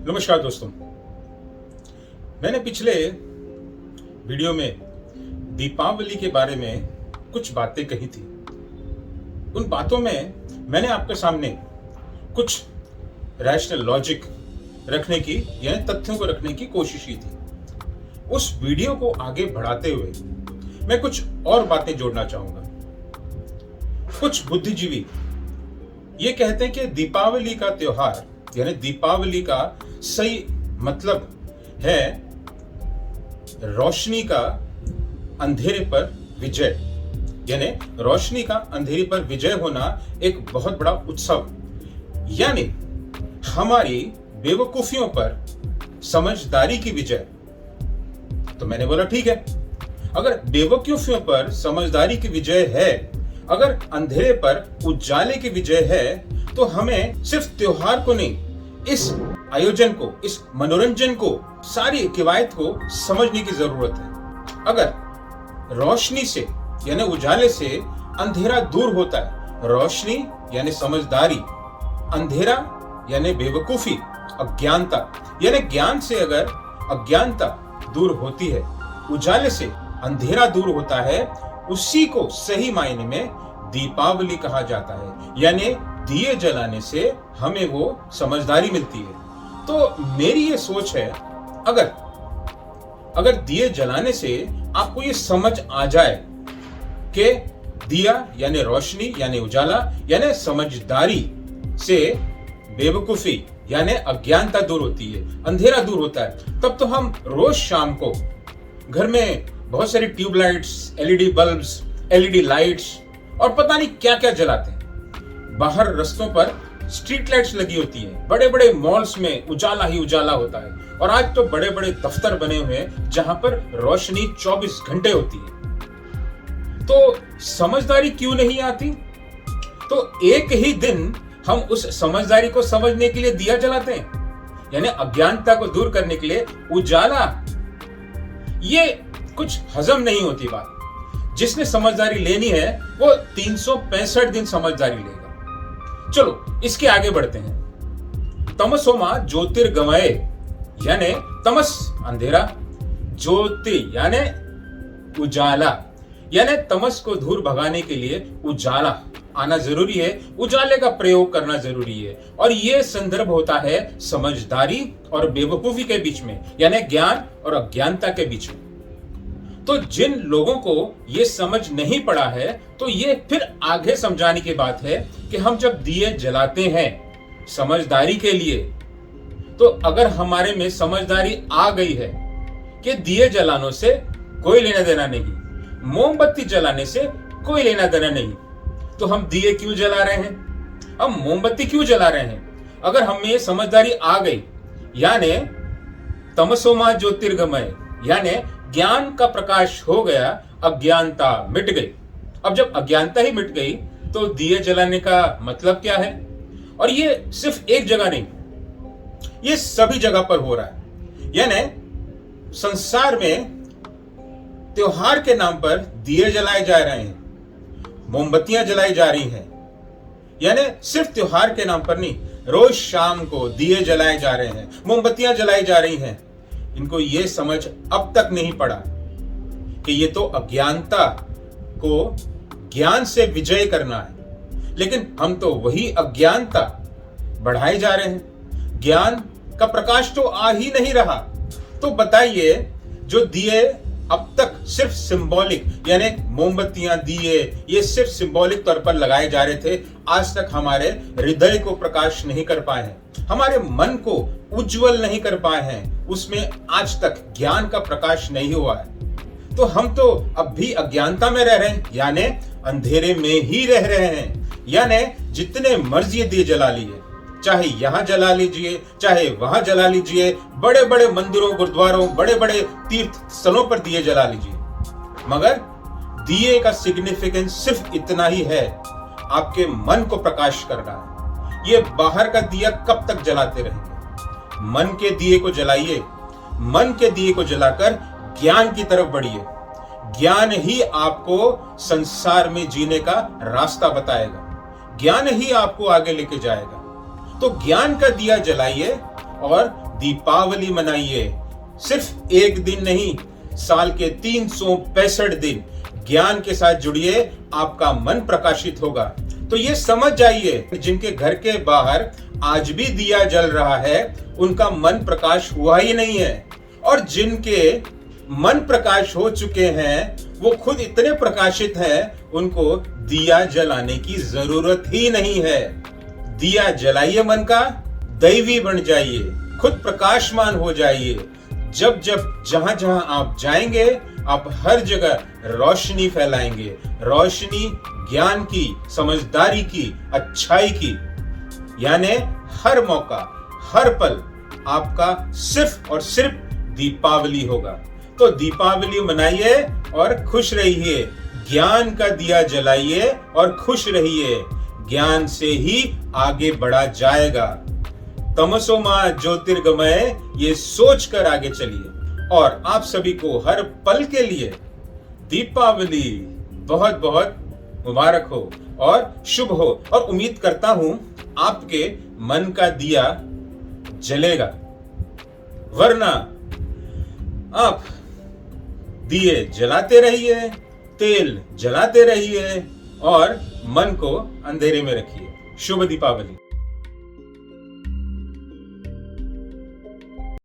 नमस्कार दोस्तों। मैंने पिछले वीडियो में दीपावली के बारे में कुछ बातें कही थी। उन बातों में मैंने आपके सामने कुछ रैशनल लॉजिक रखने की यानी तथ्यों को रखने की कोशिश की थी। उस वीडियो को आगे बढ़ाते हुए मैं कुछ और बातें जोड़ना चाहूंगा। कुछ बुद्धिजीवी ये कहते हैं कि दीपावली का त्योहार यानी दीपावली का सही मतलब है रोशनी का अंधेरे पर विजय, यानी रोशनी का अंधेरे पर विजय होना एक बहुत बड़ा उत्सव, यानी हमारी बेवकूफियों पर समझदारी की विजय। तो मैंने बोला ठीक है, अगर बेवकूफियों पर समझदारी की विजय है, अगर अंधेरे पर उजाले की विजय है, तो हमें सिर्फ त्योहार को नहीं, इस आयोजन को, इस मनोरंजन को, सारी किवायत को समझने की जरूरत है। अगर रोशनी से यानी उजाले से अंधेरा दूर होता है, रोशनी यानी समझदारी, अंधेरा यानी बेवकूफी, अज्ञानता यानी ज्ञान से अगर अज्ञानता दूर होती है, उजाले से अंधेरा दूर होता है, उसी को सही मायने में दीपावली कहा जाता है। यानी दिए जलाने से हमें वो समझदारी मिलती है। तो मेरी ये सोच है, अगर दिए जलाने से आपको ये समझ आ जाए कि दिया यानी रोशनी यानी उजाला यानी समझदारी से बेवकूफी यानी अज्ञानता दूर होती है, अंधेरा दूर होता है, तब तो हम रोज शाम को घर में बहुत सारी tubelights, LED bulbs, LED lights और पता नहीं क्या क्या जलाते हैं। बाहर रस्तों पर स्ट्रीट लाइट्स लगी होती हैं, बड़े बड़े मॉल्स में उजाला ही उजाला होता है, और आज तो बड़े बड़े दफ्तर बने हुए हैं जहां पर रोशनी 24 घंटे होती है। तो समझदारी क्यों नहीं आती? तो एक ही दिन हम उस समझदारी को समझने के लिए दिया जलाते हैं, यानी अज्ञानता को दूर करने के लिए उजाला। ये कुछ हजम नहीं होती बात। जिसने समझदारी लेनी है वो 365 दिन समझदारी लेगा। चलो इसके आगे बढ़ते हैं। तमसोमा ज्योतिर्गमय यानी तमस अंधेरा, ज्योति यानी उजाला, यानी तमस को दूर भगाने के लिए उजाला आना जरूरी है, उजाले का प्रयोग करना जरूरी है। और यह संदर्भ होता है समझदारी और बेवकूफी के बीच में, यानी ज्ञान और अज्ञानता के बीच में। तो जिन लोगों को यह समझ नहीं पड़ा है, तो ये फिर आगे समझाने की बात है कि हम जब दिए जलाते हैं समझदारी के लिए, तो अगर हमारे में समझदारी आ गई है कि दिए जलाने से कोई लेना देना नहीं, मोमबत्ती जलाने से कोई लेना देना नहीं, तो हम दिए क्यों जला रहे हैं, हम मोमबत्ती क्यों जला रहे हैं? अगर हमें ये समझदारी आ गई, यानी तमसोमा ज्योतिर्गमय यानी ज्ञान का प्रकाश हो गया, अज्ञानता मिट गई। अब जब अज्ञानता ही मिट गई तो दिए जलाने का मतलब क्या है? और ये सिर्फ एक जगह नहीं, ये सभी जगह पर हो रहा है। यानी संसार में त्योहार के नाम पर दिए जलाए जा रहे हैं, मोमबत्तियां जलाई जा रही हैं। यानी सिर्फ त्योहार के नाम पर नहीं, रोज शाम को दिए जलाए जा रहे हैं, मोमबत्तियां जलाई जा रही हैं। इनको यह समझ अब तक नहीं पड़ा कि ये तो अज्ञानता को ज्ञान से विजय करना है, लेकिन हम तो वही अज्ञानता बढ़ाए जा रहे हैं। ज्ञान का प्रकाश तो आ ही नहीं रहा। तो बताइए, जो दिए अब तक सिर्फ सिंबॉलिक यानी मोमबत्तियां, दिए, ये सिर्फ सिंबॉलिक तौर पर लगाए जा रहे थे, आज तक हमारे हृदय को प्रकाश नहीं कर पाए हैं, हमारे मन को उज्जवल नहीं कर पाए हैं, उसमें आज तक ज्ञान का प्रकाश नहीं हुआ है। तो हम तो अब भी अज्ञानता में रह रहे हैं, यानी अंधेरे में ही रह रहे हैं। यानी जितने मर्जी दिए जला लिए, चाहे यहां जला लीजिए, चाहे वहां जला लीजिए, बड़े बड़े मंदिरों, गुरुद्वारों, बड़े बड़े तीर्थ स्थलों पर दिए जला लीजिए, मगर दिए का सिग्निफिकेंस सिर्फ इतना ही है, आपके मन को प्रकाश करना है। ये बाहर का दिया कब तक जलाते रहेंगे? मन के दिए को जलाइए, मन के दिए को जलाकर ज्ञान की तरफ बढ़िए। ज्ञान ही आपको संसार में जीने का रास्ता बताएगा, ज्ञान ही आपको आगे लेके जाएगा। तो ज्ञान का दिया जलाइए और दीपावली मनाइए। सिर्फ एक दिन नहीं, साल के 365 दिन ज्ञान के साथ जुड़िए, आपका मन प्रकाशित होगा। तो ये समझ जाइए, जिनके घर के बाहर आज भी दिया जल रहा है उनका मन प्रकाश हुआ ही नहीं है, और जिनके मन प्रकाश हो चुके हैं वो खुद इतने प्रकाशित हैं उनको दिया जलाने की जरूरत ही नहीं है। दिया जलाइए, मन का दैवी बन जाइए, खुद प्रकाशमान हो जाइए। जब जब जहां जहां आप जाएंगे आप हर जगह रोशनी फैलाएंगे, रोशनी ज्ञान की, समझदारी की, अच्छाई की। यानी हर मौका, हर पल आपका सिर्फ और सिर्फ दीपावली होगा। तो दीपावली मनाइए और खुश रहिए, ज्ञान का दिया जलाइए और खुश रहिए। ज्ञान से ही आगे बढ़ा जाएगा। तमसो मा ज्योतिर्गमय, ये सोच कर आगे चलिए। और आप सभी को हर पल के लिए दीपावली बहुत बहुत मुबारक हो और शुभ हो, और उम्मीद करता हूं आपके मन का दिया जलेगा। वरना आप दिए जलाते रहिए, तेल जलाते रहिए और मन को अंधेरे में रखिए। शुभ दीपावली।